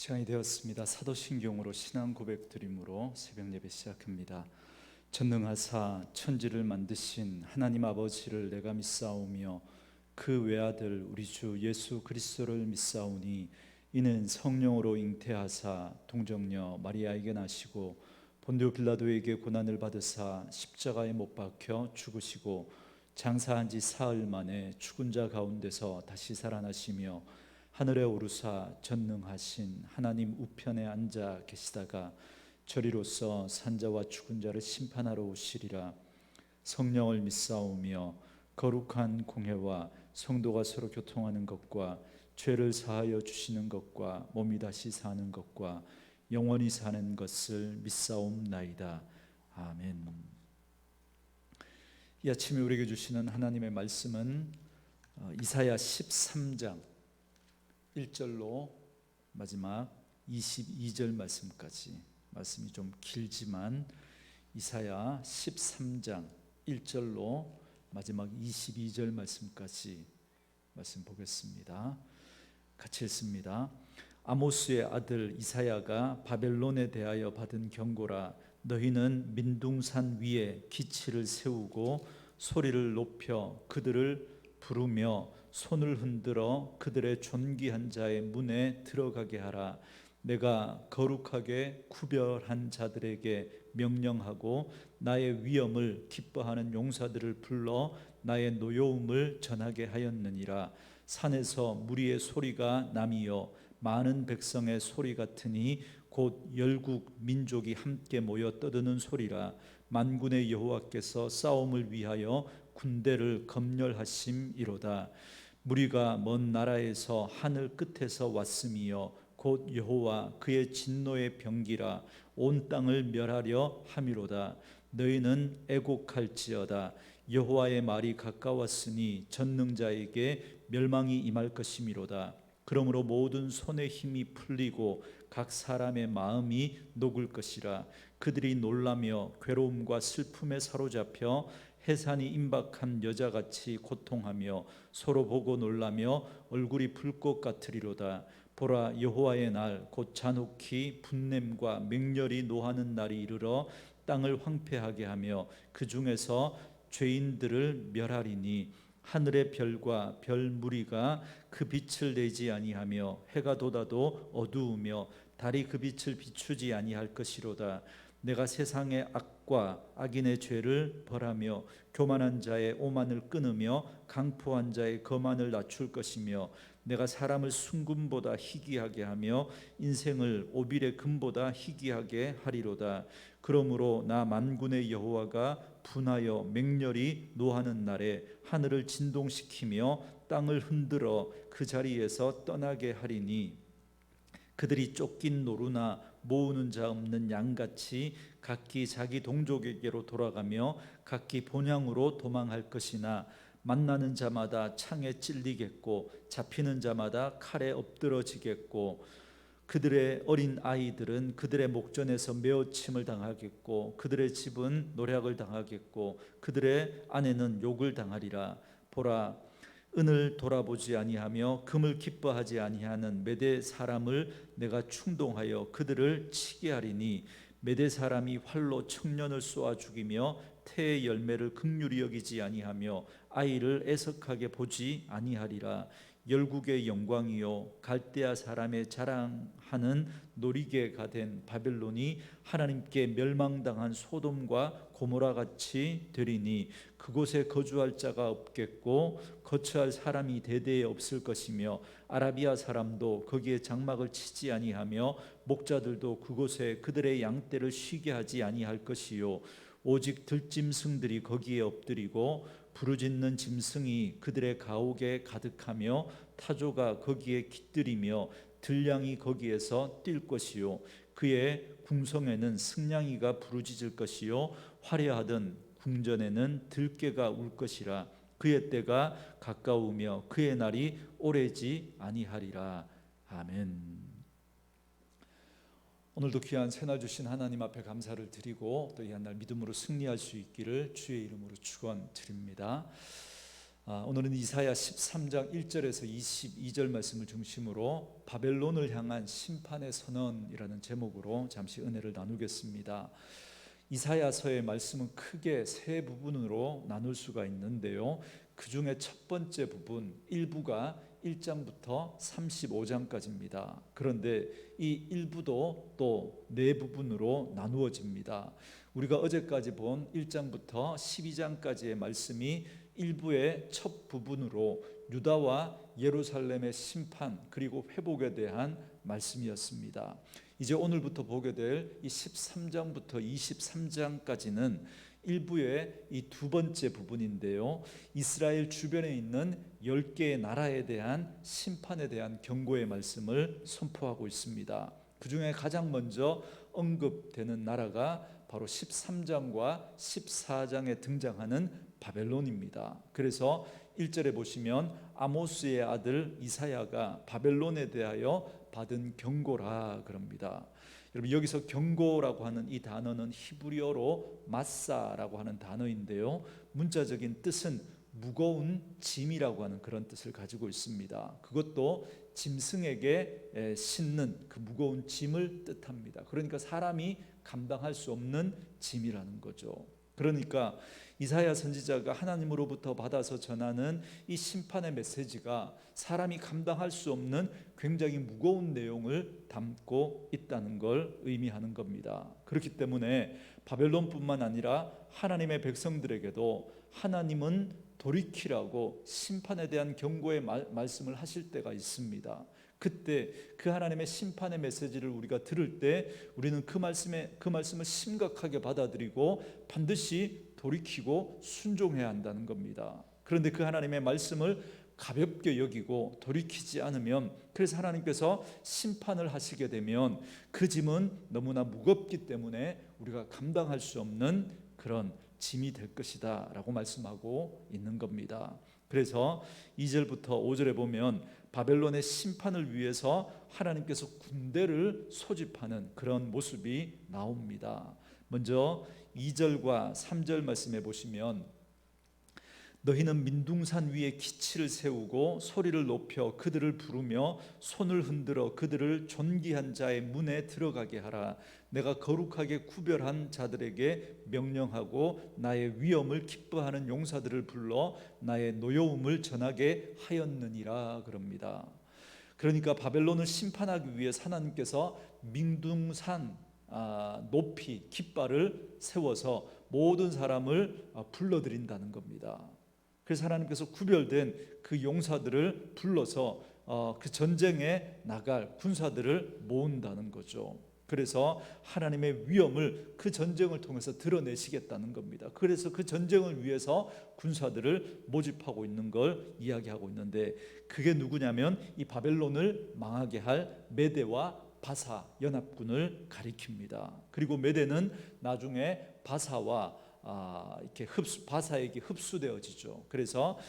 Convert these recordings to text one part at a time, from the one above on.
시간이 되었습니다. 사도신경으로 신앙 고백 드림으로 새벽 예배 시작합니다. 전능하사 천지를 만드신 하나님 아버지를 내가 믿사오며 그 외아들 우리 주 예수 그리스도를 믿사오니 이는 성령으로 잉태하사 동정녀 마리아에게 나시고 본디오 빌라도에게 고난을 받으사 십자가에 못 박혀 죽으시고 장사한 지 사흘 만에 죽은 자 가운데서 다시 살아나시며 하늘에 오르사 전능하신 하나님 우편에 앉아 계시다가 저리로서 산자와 죽은 자를 심판하러 오시리라. 성령을 믿사오며 거룩한 공회와 성도가 서로 교통하는 것과 죄를 사하여 주시는 것과 몸이 다시 사는 것과 영원히 사는 것을 믿사옵나이다. 아멘. 이 아침에 우리에게 주시는 하나님의 말씀은 이사야 13장 1절로 마지막 22절 말씀까지, 말씀이 좀 길지만 이사야 13장 1절로 마지막 22절 말씀까지 말씀 보겠습니다. 같이 읽습니다. 아모스의 아들 이사야가 바벨론에 대하여 받은 경고라. 너희는 민둥산 위에 기치를 세우고 소리를 높여 그들을 부르며 손을 흔들어 그들의 존귀한 자의 문에 들어가게 하라. 내가 거룩하게 구별한 자들에게 명령하고 나의 위엄을 기뻐하는 용사들을 불러 나의 노여움을 전하게 하였느니라. 산에서 무리의 소리가 나미요 많은 백성의 소리 같으니 곧 열국 민족이 함께 모여 떠드는 소리라. 만군의 여호와께서 싸움을 위하여 군대를 검열하심이로다. 무리가 먼 나라에서 하늘 끝에서 왔음이요 곧 여호와 그의 진노의 병기라. 온 땅을 멸하려 함이로다. 너희는 애곡할지어다. 여호와의 말이 가까웠으니 전능자에게 멸망이 임할 것이미로다. 그러므로 모든 손의 힘이 풀리고 각 사람의 마음이 녹을 것이라. 그들이 놀라며 괴로움과 슬픔에 사로잡혀 해산이 임박한 여자같이 고통하며 서로 보고 놀라며 얼굴이 불 것 같으리로다. 보라, 여호와의 날 곧 잔혹히 분냄과 맹렬히 노하는 날이 이르러 땅을 황폐하게 하며 그 중에서 죄인들을 멸하리니 하늘의 별과 별 무리가 그 빛을 내지 아니하며 해가 돋아도 어두우며 달이 그 빛을 비추지 아니할 것이로다. 내가 세상의 악과 악인의 죄를 벌하며 교만한 자의 오만을 끊으며 강포한 자의 거만을 낮출 것이며 내가 사람을 순금보다 희귀하게 하며 인생을 오빌의 금보다 희귀하게 하리로다. 그러므로 나 만군의 여호와가 분하여 맹렬히 노하는 날에 하늘을 진동시키며 땅을 흔들어 그 자리에서 떠나게 하리니 그들이 쫓긴 노루나 모으는 자 없는 양같이 각기 자기 동족에게로 돌아가며 각기 본향으로 도망할 것이나 만나는 자마다 창에 찔리겠고 잡히는 자마다 칼에 엎드러지겠고 그들의 어린 아이들은 그들의 목전에서 메어침을 당하겠고 그들의 집은 노략을 당하겠고 그들의 아내는 욕을 당하리라. 보라, 은을 돌아보지 아니하며 금을 기뻐하지 아니하는 메대 사람을 내가 충동하여 그들을 치게 하리니 메대 사람이 활로 청년을 쏘아 죽이며 태의 열매를 긍휼히 여기지 아니하며 아이를 애석하게 보지 아니하리라. 열국의 영광이요 갈대아 사람의 자랑하는 놀이개가 된 바벨론이 하나님께 멸망당한 소돔과 고모라 같이 되리니 그곳에 거주할 자가 없겠고 거처할 사람이 대대에 없을 것이며 아라비아 사람도 거기에 장막을 치지 아니하며 목자들도 그곳에 그들의 양떼를 쉬게 하지 아니할 것이요 오직 들짐승들이 거기에 엎드리고 부르짖는 짐승이 그들의 가옥에 가득하며 타조가 거기에 깃들이며 들량이 거기에서 뛸 것이요 그의 궁성에는 승냥이가 부르짖을 것이요 화려하던 궁전에는 들깨가 울 것이라. 그의 때가 가까우며 그의 날이 오래지 아니하리라. 아멘. 오늘도 귀한 새날 주신 하나님 앞에 감사를 드리고 또 이 한 날 믿음으로 승리할 수 있기를 주의 이름으로 축원드립니다. 오늘은 이사야 13장 1절에서 22절 말씀을 중심으로 바벨론을 향한 심판의 선언이라는 제목으로 잠시 은혜를 나누겠습니다. 이사야서의 말씀은 크게 세 부분으로 나눌 수가 있는데요, 그 중에 첫 번째 부분 일부가 1장부터 35장까지입니다. 그런데 이 일부도 또 네 부분으로 나누어집니다. 우리가 어제까지 본 1장부터 12장까지의 말씀이 일부의 첫 부분으로 유다와 예루살렘의 심판 그리고 회복에 대한 말씀이었습니다. 이제 오늘부터 보게 될 이 13장부터 23장까지는 일부의 이 두 번째 부분인데요, 이스라엘 주변에 있는 10개의 나라에 대한 심판에 대한 경고의 말씀을 선포하고 있습니다. 그 중에 가장 먼저 언급되는 나라가 바로 13장과 14장에 등장하는 바벨론입니다. 그래서 1절에 보시면 아모스의 아들 이사야가 바벨론에 대하여 받은 경고라 그럽니다. 여러분, 여기서 경고라고 하는 이 단어는 히브리어로 마사라고 하는 단어인데요, 문자적인 뜻은 무거운 짐이라고 하는 그런 뜻을 가지고 있습니다. 그것도 짐승에게 싣는 그 무거운 짐을 뜻합니다. 그러니까 사람이 감당할 수 없는 짐이라는 거죠. 그러니까 이사야 선지자가 하나님으로부터 받아서 전하는 이 심판의 메시지가 사람이 감당할 수 없는 굉장히 무거운 내용을 담고 있다는 걸 의미하는 겁니다. 그렇기 때문에 바벨론뿐만 아니라 하나님의 백성들에게도 하나님은 돌이키라고 심판에 대한 경고의 말씀을 하실 때가 있습니다. 그때 그 하나님의 심판의 메시지를 우리가 들을 때 우리는 그 말씀을 심각하게 받아들이고 반드시 돌이키고 순종해야 한다는 겁니다. 그런데 그 하나님의 말씀을 가볍게 여기고 돌이키지 않으면, 그래서 하나님께서 심판을 하시게 되면 그 짐은 너무나 무겁기 때문에 우리가 감당할 수 없는 그런 짐이 될 것이다 라고 말씀하고 있는 겁니다. 그래서 2절부터 5절에 보면 바벨론의 심판을 위해서 하나님께서 군대를 소집하는 그런 모습이 나옵니다. 먼저 2절과 3절 말씀해 보시면 너희는 민둥산 위에 기치를 세우고 소리를 높여 그들을 부르며 손을 흔들어 그들을 존귀한 자의 문에 들어가게 하라. 내가 거룩하게 구별한 자들에게 명령하고 나의 위엄을 기뻐하는 용사들을 불러 나의 노여움을 전하게 하였느니라 그럽니다. 그러니까 바벨론을 심판하기 위해 하나님께서 민둥산 높이 깃발을 세워서 모든 사람을 불러들인다는 겁니다. 그래서 하나님께서 구별된 그 용사들을 불러서 그 전쟁에 나갈 군사들을 모은다는 거죠. 그래서 하나님의 위엄을 그 전쟁을 통해서 드러내시겠다는 겁니다. 그래서 그 전쟁을 위해서 군사들을 모집하고 있는 걸 이야기하고 있는데, 그게 누구냐면 이 바벨론을 망하게 할 메대와 바사 연합군을 가리킵니다. 그리고 메대는 나중에 바사와 이렇게 바사에게 흡수되어지죠. 그래서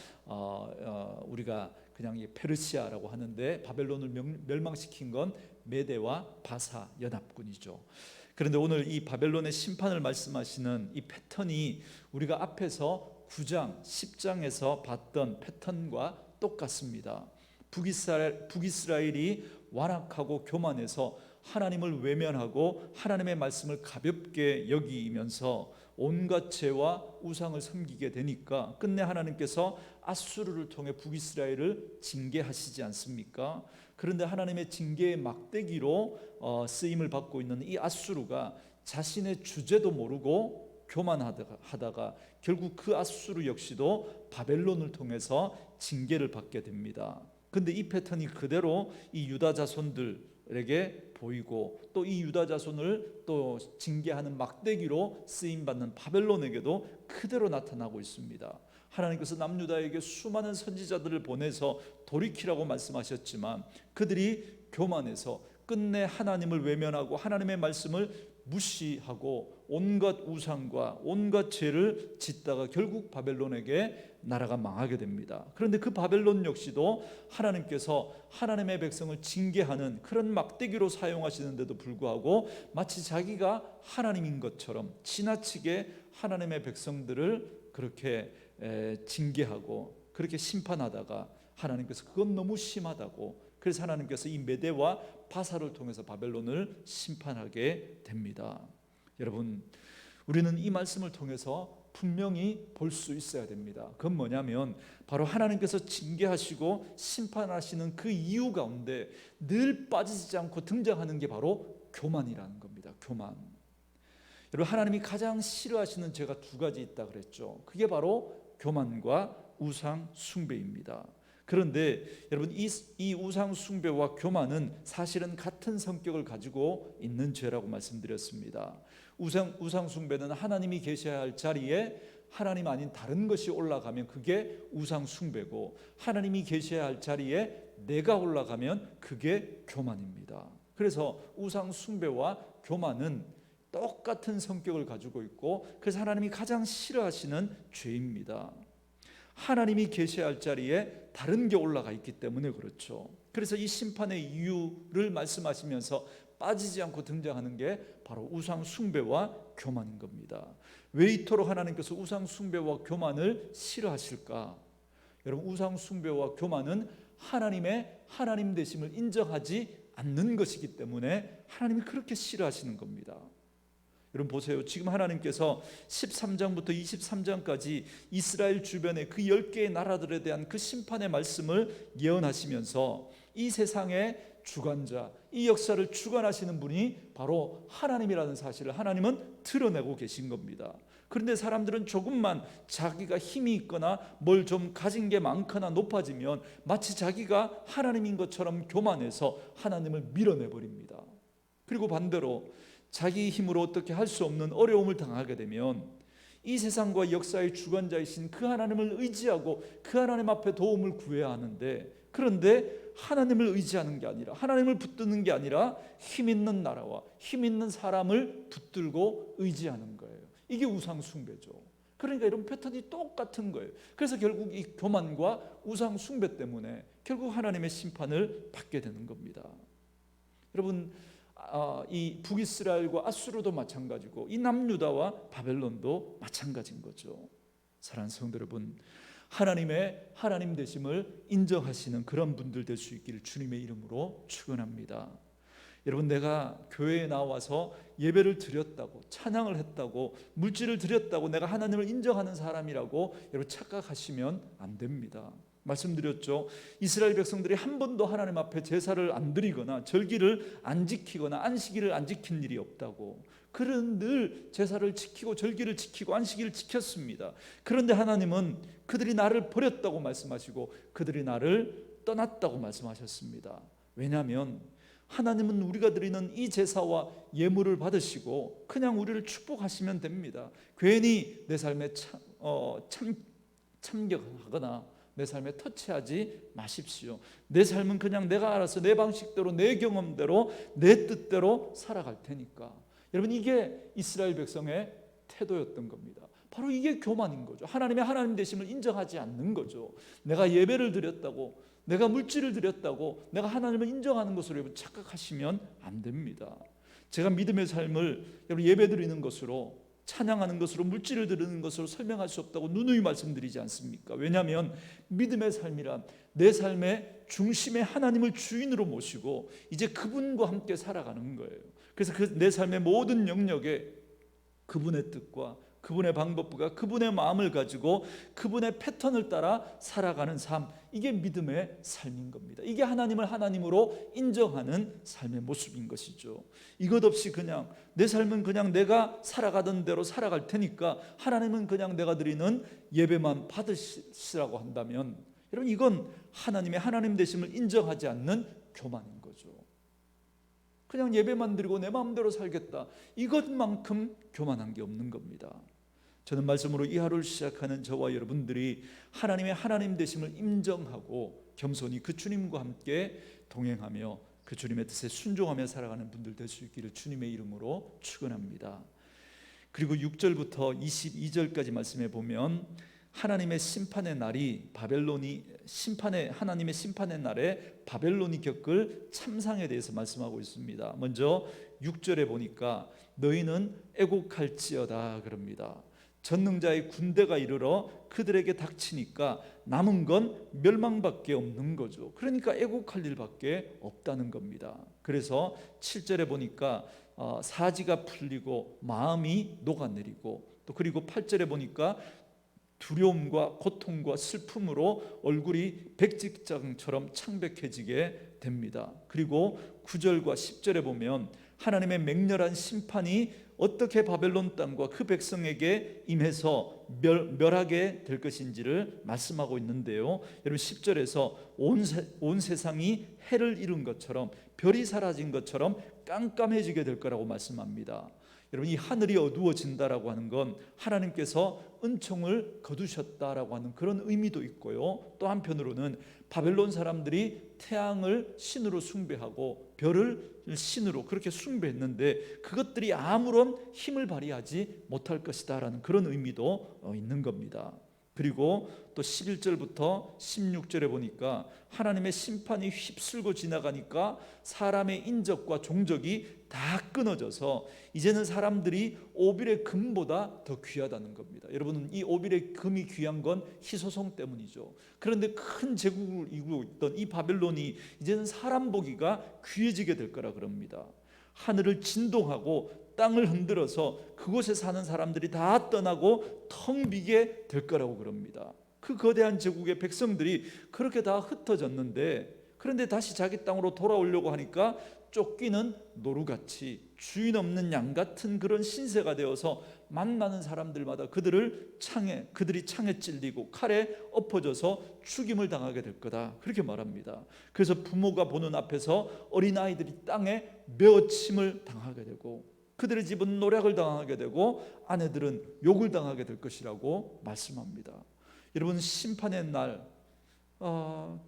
우리가 그냥 페르시아라고 하는데 바벨론을 멸망시킨 건 메대와 바사 연합군이죠. 그런데 오늘 이 바벨론의 심판을 말씀하시는 이 패턴이 우리가 앞에서 9장, 10장에서 봤던 패턴과 똑같습니다. 북이스라엘이 완악하고 교만해서 하나님을 외면하고 하나님의 말씀을 가볍게 여기면서 온갖 죄와 우상을 섬기게 되니까 끝내 하나님께서 아수르를 통해 북이스라엘을 징계하시지 않습니까? 그런데 하나님의 징계의 막대기로 쓰임을 받고 있는 이 아수르가 자신의 주제도 모르고 교만하다가 결국 그 아수르 역시도 바벨론을 통해서 징계를 받게 됩니다. 그런데 이 패턴이 그대로 이 유다 자손들에게 보이고 또 이 유다 자손을 또 징계하는 막대기로 쓰임받는 바벨론에게도 그대로 나타나고 있습니다. 하나님께서 남유다에게 수많은 선지자들을 보내서 돌이키라고 말씀하셨지만 그들이 교만해서 끝내 하나님을 외면하고 하나님의 말씀을 무시하고 온갖 우상과 온갖 죄를 짓다가 결국 바벨론에게 나라가 망하게 됩니다. 그런데 그 바벨론 역시도 하나님께서 하나님의 백성을 징계하는 그런 막대기로 사용하시는데도 불구하고 마치 자기가 하나님인 것처럼 지나치게 하나님의 백성들을 그렇게 징계하고 그렇게 심판하다가 하나님께서 그건 너무 심하다고, 그래서 하나님께서 이 메대와 바사를 통해서 바벨론을 심판하게 됩니다. 여러분, 우리는 이 말씀을 통해서 분명히 볼 수 있어야 됩니다. 그건 뭐냐면 바로 하나님께서 징계하시고 심판하시는 그 이유 가운데 늘 빠지지 않고 등장하는 게 바로 교만이라는 겁니다. 교만. 여러분, 하나님이 가장 싫어하시는 죄가 두 가지 있다 그랬죠. 그게 바로 교만과 우상 숭배입니다. 그런데 여러분, 이 우상 숭배와 교만은 사실은 같은 성격을 가지고 있는 죄라고 말씀드렸습니다. 우상 숭배는 하나님이 계셔야 할 자리에 하나님 아닌 다른 것이 올라가면 그게 우상 숭배고, 하나님이 계셔야 할 자리에 내가 올라가면 그게 교만입니다. 그래서 우상 숭배와 교만은 똑같은 성격을 가지고 있고, 그래서 하나님이 가장 싫어하시는 죄입니다. 하나님이 계셔야 할 자리에 다른 게 올라가 있기 때문에 그렇죠. 그래서 이 심판의 이유를 말씀하시면서 빠지지 않고 등장하는 게 바로 우상 숭배와 교만인 겁니다. 왜 이토록 하나님께서 우상 숭배와 교만을 싫어하실까? 여러분, 우상 숭배와 교만은 하나님의 하나님 되심을 인정하지 않는 것이기 때문에 하나님이 그렇게 싫어하시는 겁니다. 여러분 보세요. 지금 하나님께서 13장부터 23장까지 이스라엘 주변의 그 10개의 나라들에 대한 그 심판의 말씀을 예언하시면서 이 세상의 주관자, 이 역사를 주관하시는 분이 바로 하나님이라는 사실을 하나님은 드러내고 계신 겁니다. 그런데 사람들은 조금만 자기가 힘이 있거나 뭘 좀 가진 게 많거나 높아지면 마치 자기가 하나님인 것처럼 교만해서 하나님을 밀어내버립니다. 그리고 반대로 자기 힘으로 어떻게 할 수 없는 어려움을 당하게 되면 이 세상과 역사의 주관자이신 그 하나님을 의지하고 그 하나님 앞에 도움을 구해야 하는데, 그런데 하나님을 의지하는 게 아니라, 하나님을 붙드는 게 아니라 힘 있는 나라와 힘 있는 사람을 붙들고 의지하는 거예요. 이게 우상 숭배죠. 그러니까 이런 패턴이 똑같은 거예요. 그래서 결국 이 교만과 우상 숭배 때문에 결국 하나님의 심판을 받게 되는 겁니다. 여러분, 이 북이스라엘과 아수르도 마찬가지고 이 남유다와 바벨론도 마찬가지인 거죠. 사랑하는 성도 여러분, 하나님의 하나님 되심을 인정하시는 그런 분들 될 수 있기를 주님의 이름으로 축원합니다. 여러분, 내가 교회에 나와서 예배를 드렸다고, 찬양을 했다고, 물질을 드렸다고 내가 하나님을 인정하는 사람이라고 여러분 착각하시면 안 됩니다. 말씀드렸죠. 이스라엘 백성들이 한 번도 하나님 앞에 제사를 안 드리거나 절기를 안 지키거나 안식일을 안 지킨 일이 없다고. 그는 늘 제사를 지키고 절기를 지키고 안식일을 지켰습니다. 그런데 하나님은 그들이 나를 버렸다고 말씀하시고 그들이 나를 떠났다고 말씀하셨습니다. 왜냐하면 하나님은 우리가 드리는 이 제사와 예물을 받으시고 그냥 우리를 축복하시면 됩니다. 괜히 내 삶에 참격하거나 내 삶에 터치하지 마십시오. 내 삶은 그냥 내가 알아서 내 방식대로, 내 경험대로, 내 뜻대로 살아갈 테니까. 여러분, 이게 이스라엘 백성의 태도였던 겁니다. 바로 이게 교만인 거죠. 하나님의 하나님 되심을 인정하지 않는 거죠. 내가 예배를 드렸다고, 내가 물질을 드렸다고 내가 하나님을 인정하는 것으로 여러분 착각하시면 안 됩니다. 제가 믿음의 삶을 여러분 예배 드리는 것으로, 찬양하는 것으로, 물질을 드리는 것으로 설명할 수 없다고 누누이 말씀드리지 않습니까? 왜냐하면 믿음의 삶이란 내 삶의 중심에 하나님을 주인으로 모시고 이제 그분과 함께 살아가는 거예요. 그래서 내 삶의 모든 영역에 그분의 뜻과 그분의 방법과 그분의 마음을 가지고 그분의 패턴을 따라 살아가는 삶, 이게 믿음의 삶인 겁니다. 이게 하나님을 하나님으로 인정하는 삶의 모습인 것이죠. 이것 없이 그냥 내 삶은 그냥 내가 살아가던 대로 살아갈 테니까 하나님은 그냥 내가 드리는 예배만 받으시라고 한다면 여러분, 이건 하나님의 하나님 되심을 인정하지 않는 교만인 거죠. 그냥 예배만 드리고 내 마음대로 살겠다, 이것만큼 교만한 게 없는 겁니다. 저는 말씀으로 이 하루를 시작하는 저와 여러분들이 하나님의 하나님 되심을 인정하고 겸손히 그 주님과 함께 동행하며 그 주님의 뜻에 순종하며 살아가는 분들 될 수 있기를 주님의 이름으로 축원합니다. 그리고 6절부터 22절까지 말씀해 보면 하나님의 심판의 날이 하나님의 심판의 날에 바벨론이 겪을 참상에 대해서 말씀하고 있습니다. 먼저 6절에 보니까 너희는 애곡할지어다 그럽니다. 전능자의 군대가 이르러 그들에게 닥치니까 남은 건 멸망밖에 없는 거죠. 그러니까 애국할 일밖에 없다는 겁니다. 그래서 7절에 보니까 사지가 풀리고 마음이 녹아내리고, 또 그리고 8절에 보니까 두려움과 고통과 슬픔으로 얼굴이 백직장처럼 창백해지게 됩니다. 그리고 9절과 10절에 보면 하나님의 맹렬한 심판이 어떻게 바벨론 땅과 그 백성에게 임해서 멸하게 될 것인지를 말씀하고 있는데요, 여러분 10절에서 온 세상이 해를 잃은 것처럼, 별이 사라진 것처럼 깜깜해지게 될 거라고 말씀합니다. 여러분, 이 하늘이 어두워진다라고 하는 건 하나님께서 은총을 거두셨다라고 하는 그런 의미도 있고요, 또 한편으로는 바벨론 사람들이 태양을 신으로 숭배하고 별을 신으로 그렇게 숭배했는데 그것들이 아무런 힘을 발휘하지 못할 것이다라는 그런 의미도 있는 겁니다. 그리고 또 11절부터 16절에 보니까 하나님의 심판이 휩쓸고 지나가니까 사람의 인적과 종적이 다 끊어져서 이제는 사람들이 오빌의 금보다 더 귀하다는 겁니다. 여러분, 이 오빌의 금이 귀한 건 희소성 때문이죠. 그런데 큰 제국을 이루고 있던 이 바벨론이 이제는 사람 보기가 귀해지게 될 거라 그럽니다. 하늘을 진동하고 땅을 흔들어서 그곳에 사는 사람들이 다 떠나고 텅 비게 될 거라고 그럽니다. 그 거대한 제국의 백성들이 그렇게 다 흩어졌는데, 그런데 다시 자기 땅으로 돌아오려고 하니까 쫓기는 노루같이 주인 없는 양 같은 그런 신세가 되어서 만나는 사람들마다 그들이 창에 찔리고 칼에 엎어져서 죽임을 당하게 될 거다, 그렇게 말합니다. 그래서 부모가 보는 앞에서 어린아이들이 땅에 메어침을 당하게 되고, 그들의 집은 노략을 당하게 되고 아내들은 욕을 당하게 될 것이라고 말씀합니다. 여러분, 심판의 날,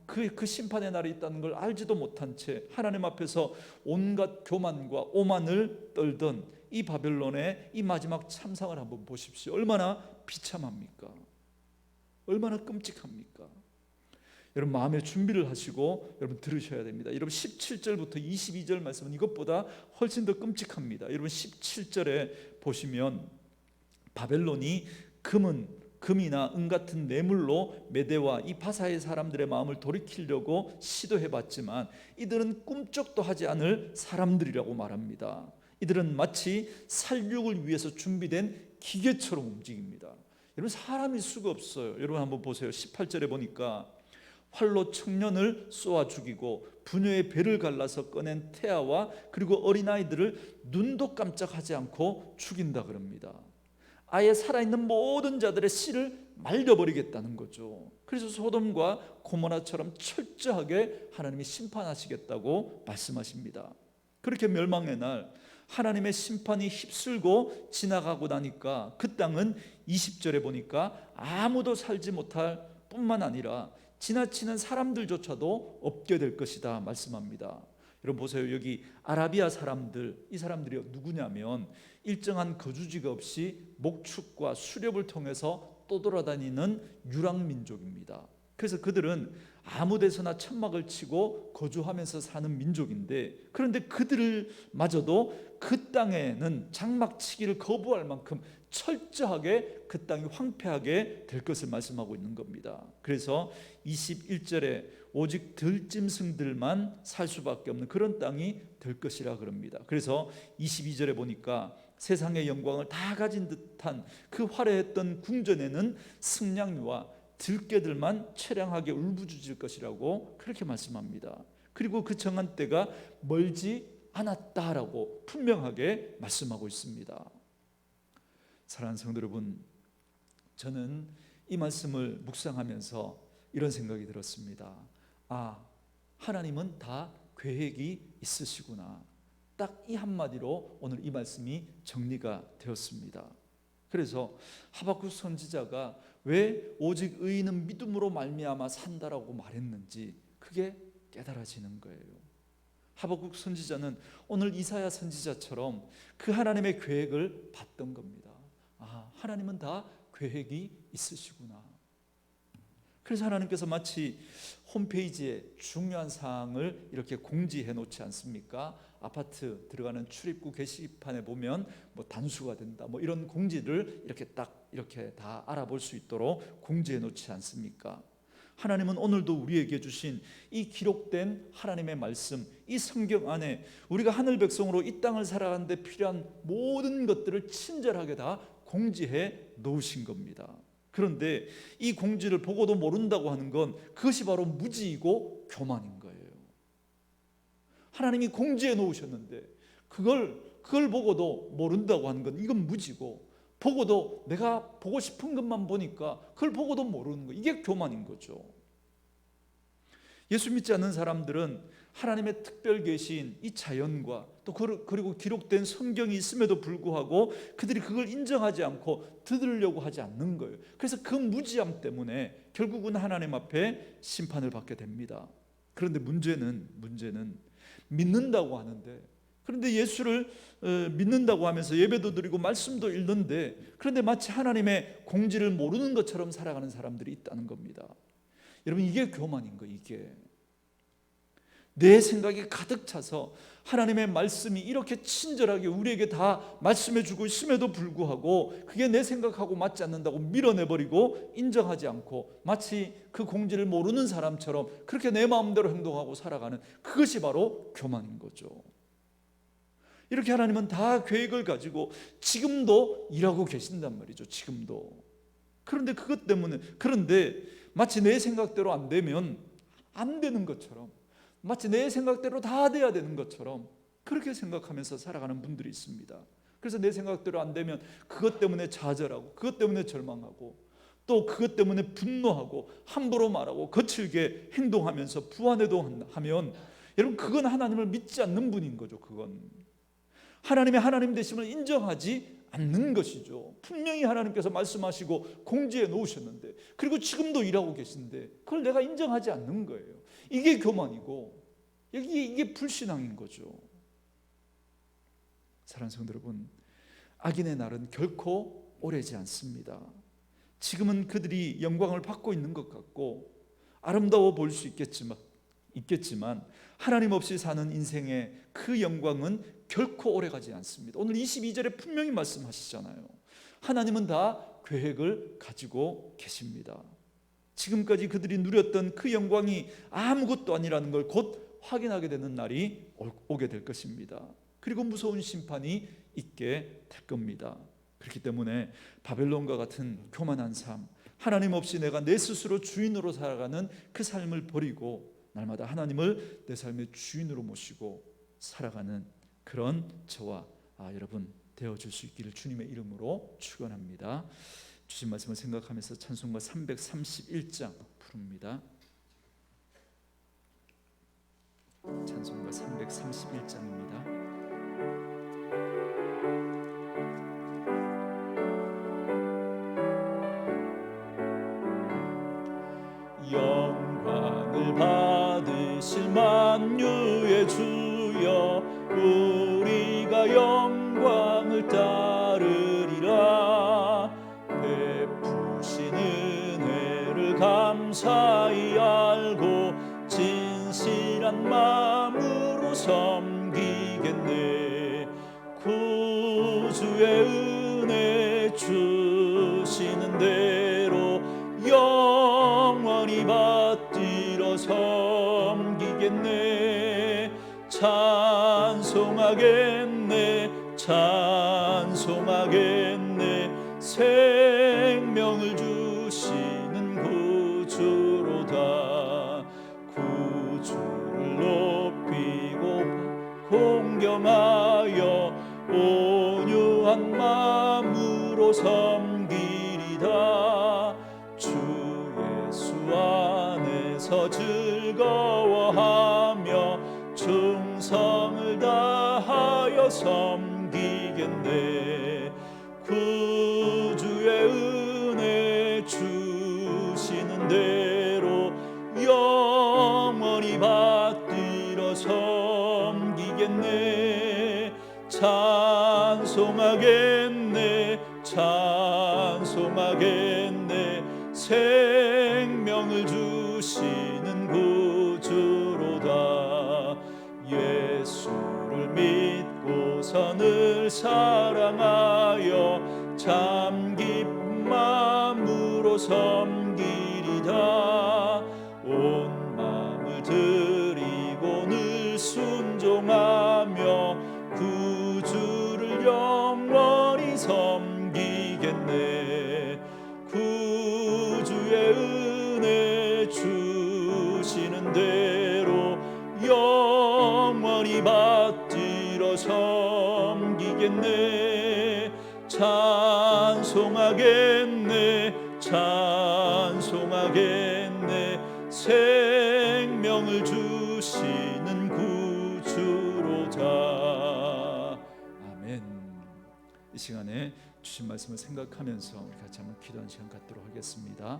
그 심판의 날이 있다는 걸 알지도 못한 채 하나님 앞에서 온갖 교만과 오만을 떨던 이 바벨론의 이 마지막 참상을 한번 보십시오. 얼마나 비참합니까? 얼마나 끔찍합니까? 여러분, 마음의 준비를 하시고 여러분 들으셔야 됩니다. 여러분, 17절부터 22절 말씀은 이것보다 훨씬 더 끔찍합니다. 여러분, 17절에 보시면 바벨론이 금이나 은 같은 뇌물로 메대와 이 바사의 사람들의 마음을 돌이키려고 시도해봤지만 이들은 꿈쩍도 하지 않을 사람들이라고 말합니다. 이들은 마치 살육을 위해서 준비된 기계처럼 움직입니다. 여러분, 사람일 수가 없어요. 여러분 한번 보세요. 18절에 보니까 활로 청년을 쏘아 죽이고 부녀의 배를 갈라서 꺼낸 태아와 그리고 어린아이들을 눈도 깜짝하지 않고 죽인다 그럽니다. 아예 살아있는 모든 자들의 씨를 말려버리겠다는 거죠. 그래서 소돔과 고모라처럼 철저하게 하나님이 심판하시겠다고 말씀하십니다. 그렇게 멸망의 날 하나님의 심판이 휩쓸고 지나가고 나니까 그 땅은 20절에 보니까 아무도 살지 못할 뿐만 아니라 지나치는 사람들조차도 없게 될 것이다 말씀합니다. 여러분 보세요. 여기 아라비아 사람들, 이 사람들이 누구냐면 일정한 거주지가 없이 목축과 수렵을 통해서 떠돌아다니는 유랑민족입니다. 그래서 그들은 아무 데서나 천막을 치고 거주하면서 사는 민족인데, 그런데 그들마저도 그 땅에는 장막치기를 거부할 만큼 철저하게 그 땅이 황폐하게 될 것을 말씀하고 있는 겁니다. 그래서 21절에 오직 들짐승들만 살 수밖에 없는 그런 땅이 될 것이라 그럽니다. 그래서 22절에 보니까 세상의 영광을 다 가진 듯한 그 화려했던 궁전에는 승냥이와 들깨들만 처량하게 울부짖을 것이라고 그렇게 말씀합니다. 그리고 그 정한 때가 멀지 않았다라고 분명하게 말씀하고 있습니다. 사랑하는 성도 여러분, 저는 이 말씀을 묵상하면서 이런 생각이 들었습니다. 하나님은 다 계획이 있으시구나. 딱 이 한마디로 오늘 이 말씀이 정리가 되었습니다. 그래서 하박국 선지자가 왜 오직 의인은 믿음으로 말미암아 산다라고 말했는지 그게 깨달아지는 거예요. 하박국 선지자는 오늘 이사야 선지자처럼 그 하나님의 계획을 봤던 겁니다. 하나님은 다 계획이 있으시구나. 그래서 하나님께서 마치 홈페이지에 중요한 사항을 이렇게 공지해 놓지 않습니까? 아파트 들어가는 출입구 게시판에 보면 뭐 단수가 된다, 뭐 이런 공지를 이렇게 딱 이렇게 다 알아볼 수 있도록 공지해 놓지 않습니까? 하나님은 오늘도 우리에게 주신 이 기록된 하나님의 말씀, 이 성경 안에 우리가 하늘 백성으로 이 땅을 살아가는 데 필요한 모든 것들을 친절하게 다 공지해 놓으신 겁니다. 그런데 이 공지를 보고도 모른다고 하는 건 그것이 바로 무지이고 교만인 거예요. 하나님이 공지해 놓으셨는데 그걸 보고도 모른다고 하는 건 이건 무지고, 보고도 내가 보고 싶은 것만 보니까 그걸 보고도 모르는 거, 이게 교만인 거죠. 예수 믿지 않는 사람들은 하나님의 특별 계시인 이 자연과 또 그리고 기록된 성경이 있음에도 불구하고 그들이 그걸 인정하지 않고 들으려고 하지 않는 거예요. 그래서 그 무지함 때문에 결국은 하나님 앞에 심판을 받게 됩니다. 그런데 문제는 믿는다고 하는데, 그런데 예수를 믿는다고 하면서 예배도 드리고 말씀도 읽는데, 그런데 마치 하나님의 공지를 모르는 것처럼 살아가는 사람들이 있다는 겁니다. 여러분, 이게 교만인 거예요. 이게 내 생각이 가득 차서 하나님의 말씀이 이렇게 친절하게 우리에게 다 말씀해 주고 있음에도 불구하고 그게 내 생각하고 맞지 않는다고 밀어내버리고 인정하지 않고 마치 그 공지를 모르는 사람처럼 그렇게 내 마음대로 행동하고 살아가는, 그것이 바로 교만인 거죠. 이렇게 하나님은 다 계획을 가지고 지금도 일하고 계신단 말이죠. 지금도. 그런데 그것 때문에, 그런데 마치 내 생각대로 안 되면 안 되는 것처럼, 마치 내 생각대로 다 돼야 되는 것처럼 그렇게 생각하면서 살아가는 분들이 있습니다. 그래서 내 생각대로 안 되면 그것 때문에 좌절하고, 그것 때문에 절망하고, 또 그것 때문에 분노하고, 함부로 말하고, 거칠게 행동하면서 부안해도 하면, 여러분, 그건 하나님을 믿지 않는 분인 거죠. 그건 하나님의 하나님 되심을 인정하지 않는 것이죠. 분명히 하나님께서 말씀하시고 공지해 놓으셨는데, 그리고 지금도 일하고 계신데 그걸 내가 인정하지 않는 거예요. 이게 교만이고 이게 불신앙인 거죠. 사랑하는 성도 여러분, 악인의 날은 결코 오래지 않습니다. 지금은 그들이 영광을 받고 있는 것 같고 아름다워 보일 수 있겠지만 하나님 없이 사는 인생의 그 영광은 결코 오래가지 않습니다. 오늘 22절에 분명히 말씀하시잖아요. 하나님은 다 계획을 가지고 계십니다. 지금까지 그들이 누렸던 그 영광이 아무것도 아니라는 걸 곧 확인하게 되는 날이 오게 될 것입니다. 그리고 무서운 심판이 있게 될 겁니다. 그렇기 때문에 바벨론과 같은 교만한 삶, 하나님 없이 내가 내 스스로 주인으로 살아가는 그 삶을 버리고 날마다 하나님을 내 삶의 주인으로 모시고 살아가는 그런 저와 여러분 되어줄 수 있기를 주님의 이름으로 축원합니다. 주신 말씀을 생각하면서 찬송가 331장 부릅니다. 찬송가 331장입니다. 영광을 받으실 만유의 주여, 우리가 영광을 따르리라. 베푸신 은혜를 감사히 알고 진실한 마음으로 섬기겠네. 구주의 은혜 주시는 대로 영원히 받들어 섬기겠네. 찬송하겠네. 생명을 주시는 구주로다. 구주를 높이고 공경하여 온유한 마음으로 섬기리다. 주 예수 안에서 즐거워하며 충성을 다하여 섬기겠네. 구주의 은혜 주시는 대로 영원히 받들어 섬기겠네. 찬송하겠네. 생명을 주시는 구주로다. 예수를 선을 사랑하여 참 기쁜 마음으로 섬기리다. 온 마음을 드리고 늘 순종하며 구주를 영원히 섬기겠네. 구주의 은혜 주시는 대로 영원히 받들어 섬기겠네. 찬송하겠네, 찬송하겠네. 생명을 주시는 구주로다. 아멘. 이 시간에 주신 말씀을 생각하면서 우리 같이 한번 기도하는 시간 갖도록 하겠습니다.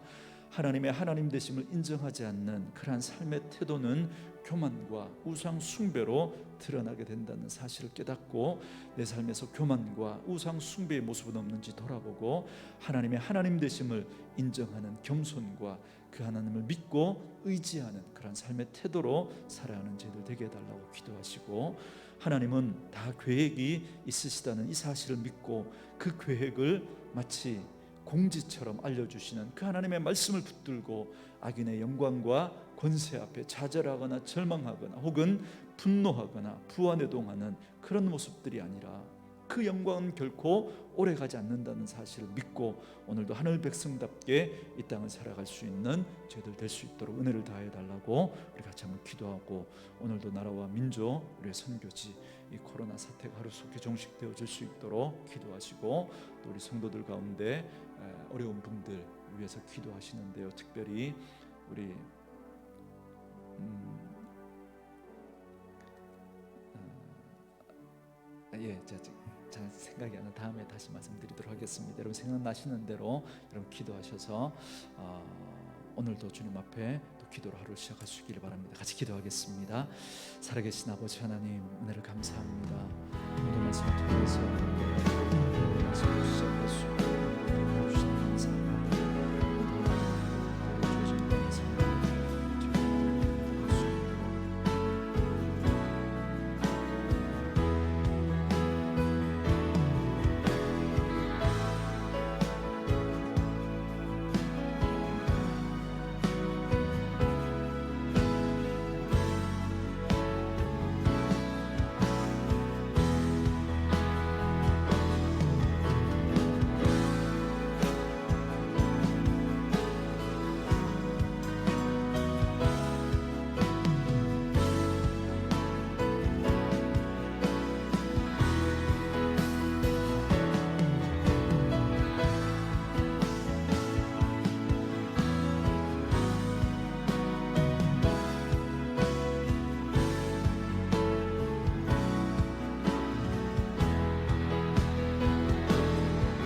하나님의 하나님 되심을 인정하지 않는 그러한 삶의 태도는 교만과 우상 숭배로 드러나게 된다는 사실을 깨닫고 내 삶에서 교만과 우상 숭배의 모습은 없는지 돌아보고 하나님의 하나님 되심을 인정하는 겸손과 그 하나님을 믿고 의지하는 그런 삶의 태도로 살아가는 저희들 되게 해달라고 기도하시고, 하나님은 다 계획이 있으시다는 이 사실을 믿고 그 계획을 마치 공지처럼 알려주시는 그 하나님의 말씀을 붙들고 악인의 영광과 권세 앞에 좌절하거나 절망하거나 혹은 분노하거나 부안해동하는 그런 모습들이 아니라 그 영광은 결코 오래가지 않는다는 사실을 믿고 오늘도 하늘 백성답게 이 땅을 살아갈 수 있는 저희들 될 수 있도록 은혜를 다해 달라고 우리 같이 한번 기도하고, 오늘도 나라와 민족, 우리의 선교지 이 코로나 사태가 하루속히 종식되어질 수 있도록 기도하시고, 또 우리 성도들 가운데 어려운 분들 위해서 기도하시는데요, 특별히 우리 잘 생각이 안 나. 다음에 다시 말씀드리도록 하겠습니다. 여러분 생각나시는 대로 여러분 기도하셔서 오늘도 주님 앞에 또 기도로 하루를 시작하시기를 바랍니다. 같이 기도하겠습니다. 살아계신 아버지 하나님, 은혜를 감사합니다. 오늘 말씀을 통해서